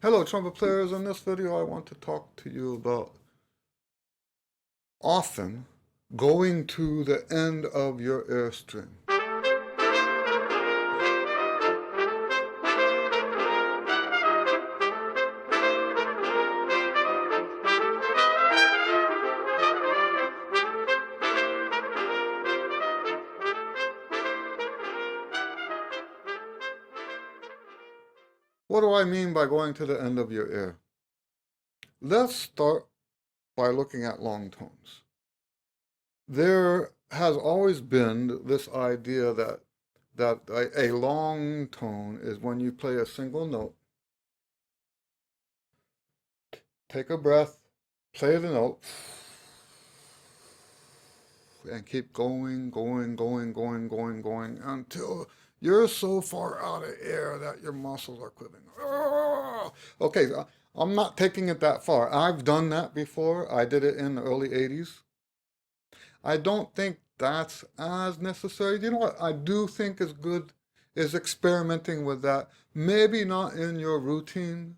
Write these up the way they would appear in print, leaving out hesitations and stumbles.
Hello, trumpet players. In this video, I want to talk to you about often going to the end of your air string. What do I mean by going to the end of your air? Let's start by looking at long tones. There has always been this idea that a long tone is when you play a single note, take a breath, play the note, and keep going until you're so far out of air that your muscles are quivering. Okay, I'm not taking it that far. I've done that before. I did it in the early 80s. I don't think that's as necessary. You know what I do think is good is experimenting with that. Maybe not in your routine,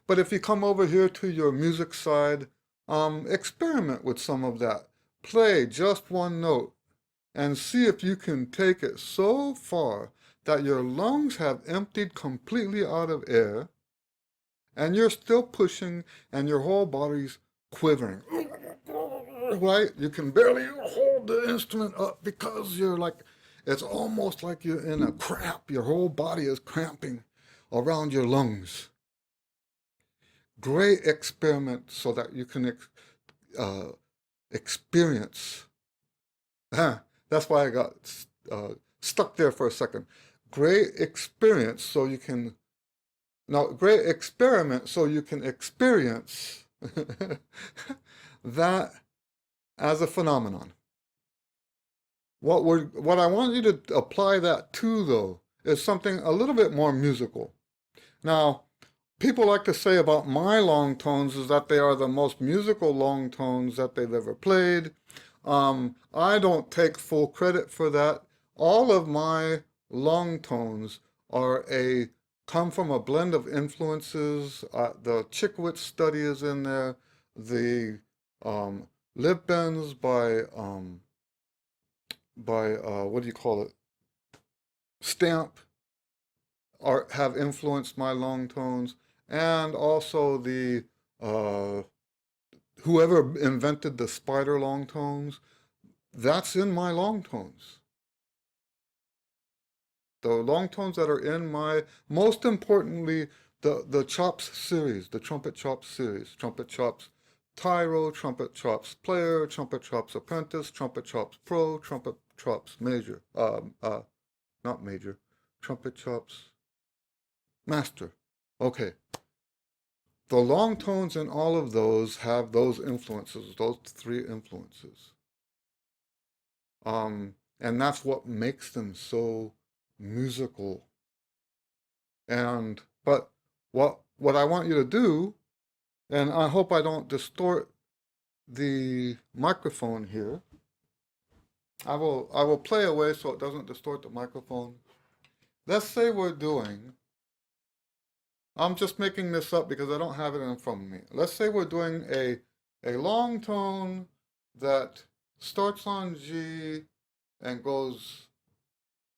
but if you come over here to your music side, experiment with some of that. Play just one note and see if you can take it so far that your lungs have emptied completely out of air and you're still pushing and your whole body's quivering. Right? You can barely hold the instrument up because you're like, it's almost like you're in a cramp. Your whole body is cramping around your lungs. Great experiment so that you can experience. That's why I got stuck there for a second. Great experience so you can, now, great experiment so you can experience that as a phenomenon. What I want you to apply that to, though, is something a little bit more musical. Now, people like to say about my long tones is that they are the most musical long tones that they've ever played. I don't take full credit for that. All of my long tones come from a blend of influences. The Chickwitz study is in there. The lip bends by what do you call it? Stamp have influenced my long tones, and also the whoever invented the spider long tones, that's in my long tones. The long tones that are in my, most importantly, the chops series, the trumpet chops series, trumpet chops Tyro, trumpet chops player, trumpet chops apprentice, trumpet chops pro, trumpet chops major, not major, trumpet chops master. Okay. The long tones in all of those have those influences, those three influences. And that's what makes them so musical. But what I want you to do, and I hope I don't distort the microphone here. I will play away so it doesn't distort the microphone. Let's say we're doing, I'm just making this up because I don't have it in front of me. Let's say we're doing a long tone that starts on G and goes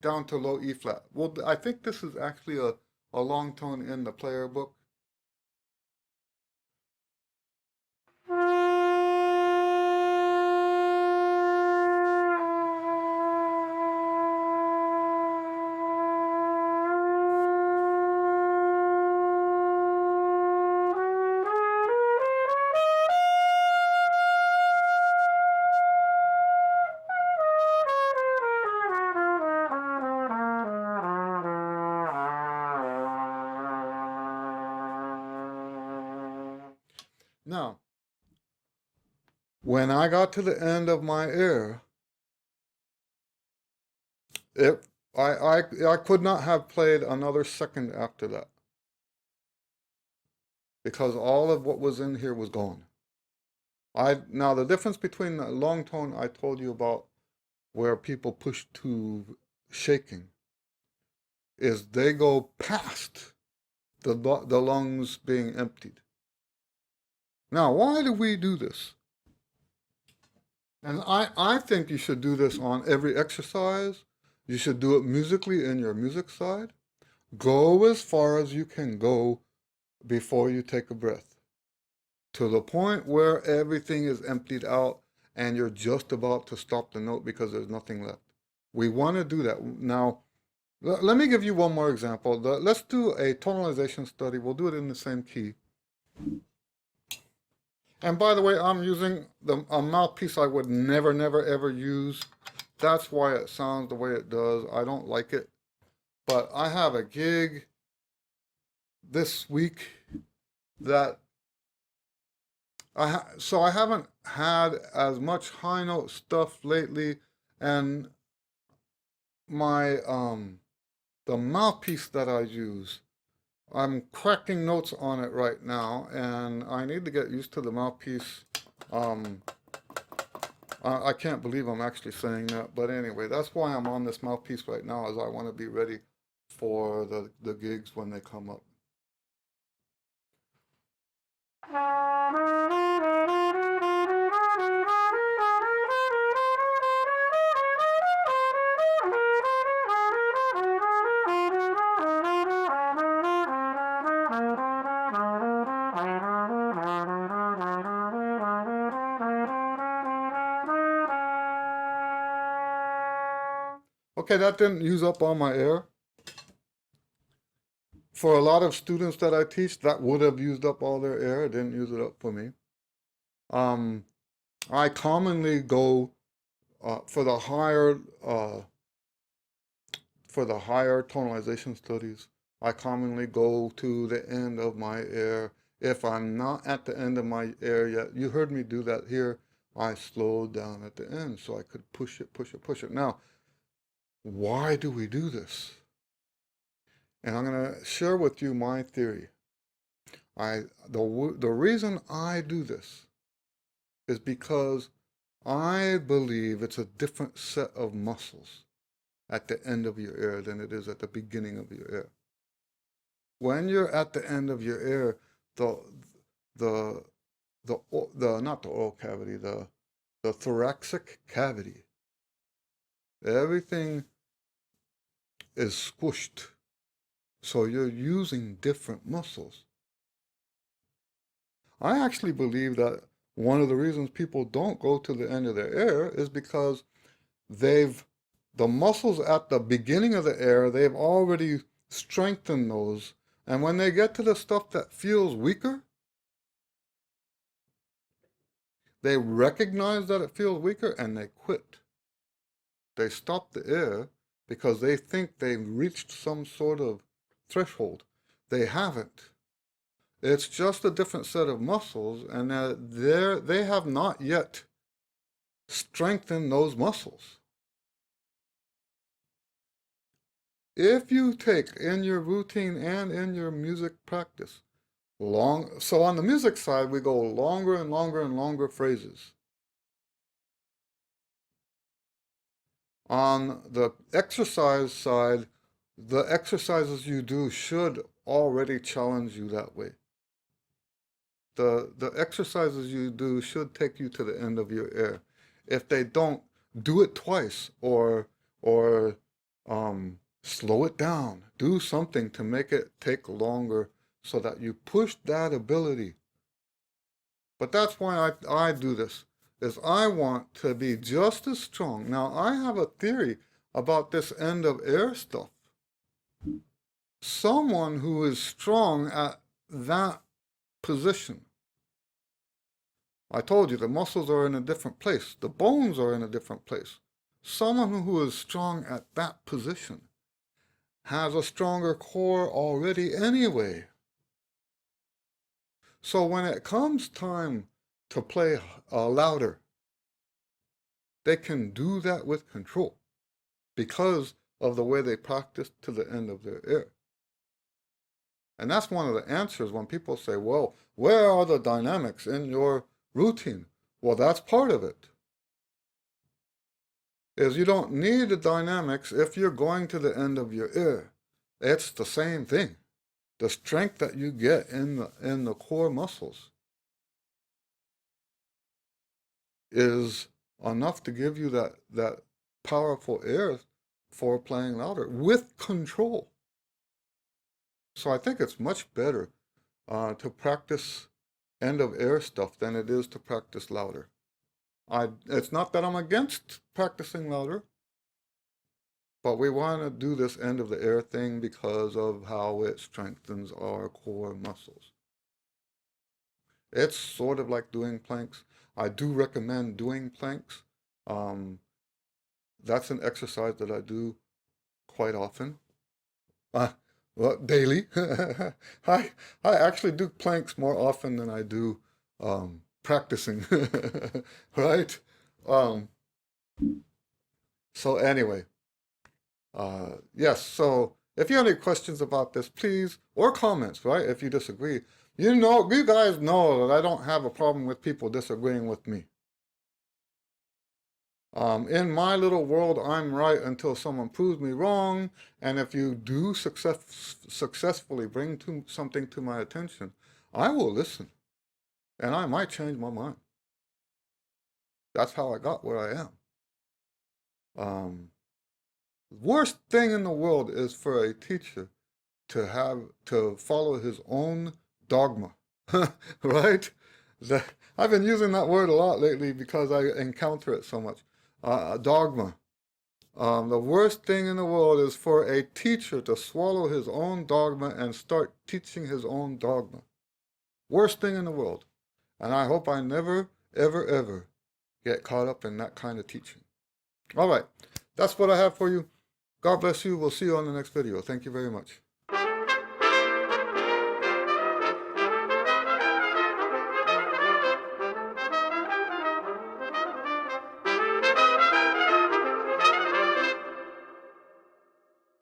down to low E flat. Well, I think this is actually a long tone in the player book. Now, when I got to the end of my air, I could not have played another second after that because all of what was in here was gone. Now the difference between the long tone I told you about where people push to shaking is they go past the lungs being emptied. Now, why do we do this? And I think you should do this on every exercise. You should do it musically in your music side. Go as far as you can go before you take a breath, to the point where everything is emptied out and you're just about to stop the note because there's nothing left. We want to do that. Now, let me give you one more example. Let's do a tonalization study. We'll do it in the same key. And by the way, I'm using a mouthpiece I would never, never, ever use. That's why it sounds the way it does. I don't like it. But I have a gig this week that so I haven't had as much high note stuff lately, and my the mouthpiece that I use, I'm cracking notes on it right now, and I need to get used to the mouthpiece. I can't believe I'm actually saying that, but anyway, that's why I'm on this mouthpiece right now, as I want to be ready for the gigs when they come up. Okay, that didn't use up all my air. For a lot of students that I teach, that would have used up all their air. It didn't use it up for me. I commonly go for the higher tonalization studies. I commonly go to the end of my air. If I'm not at the end of my air yet, you heard me do that here. I slowed down at the end so I could push it, push it, push it. Now, why do we do this? And I'm going to share with you my theory. The reason I do this is because I believe it's a different set of muscles at the end of your air than it is at the beginning of your air. When you're at the end of your air, not the oral cavity, the thoracic cavity, everything is squished. So you're using different muscles. I actually believe that one of the reasons people don't go to the end of their air is because the muscles at the beginning of the air, they've already strengthened those. And when they get to the stuff that feels weaker, they recognize that it feels weaker and they quit. They stop the air because they think they've reached some sort of threshold. They haven't. It's just a different set of muscles, and they have not yet strengthened those muscles. If you take in your routine and in your music practice, so on the music side, we go longer and longer and longer phrases. On the exercise side, the exercises you do should already challenge you that way. The exercises you do should take you to the end of your air. If they don't, do it twice or slow it down. Do something to make it take longer so that you push that ability. But that's why I do this, is I want to be just as strong. Now, I have a theory about this end of air stuff. Someone who is strong at that position, I told you the muscles are in a different place. The bones are in a different place. Someone who is strong at that position has a stronger core already anyway. So when it comes time to play louder, they can do that with control because of the way they practice to the end of their air. And that's one of the answers when people say, well, where are the dynamics in your routine? Well, that's part of it. Is you don't need the dynamics if you're going to the end of your air. It's the same thing. the strength that you get in the core muscles is enough to give you that powerful air for playing louder with control. So I think it's much better to practice end of air stuff than it is to practice louder. It's not that I'm against practicing louder, but we want to do this end of the air thing because of how it strengthens our core muscles. It's sort of like doing planks. I do recommend doing planks. That's an exercise that I do quite often. Uh, well, daily. I actually do planks more often than I do practicing, right? Um, so anyway, yes. So if you have any questions about this, please, or comments, right? If you disagree, you guys know that I don't have a problem with people disagreeing with me. In my little world, I'm right until someone proves me wrong. And if you do successfully bring something to my attention, I will listen. And I might change my mind. That's how I got where I am. Worst thing in the world is for a teacher to follow his own dogma, right? I've been using that word a lot lately because I encounter it so much. Dogma. The worst thing in the world is for a teacher to swallow his own dogma and start teaching his own dogma. Worst thing in the world. And I hope I never, ever, ever get caught up in that kind of teaching. All right. That's what I have for you. God bless you. We'll see you on the next video. Thank you very much.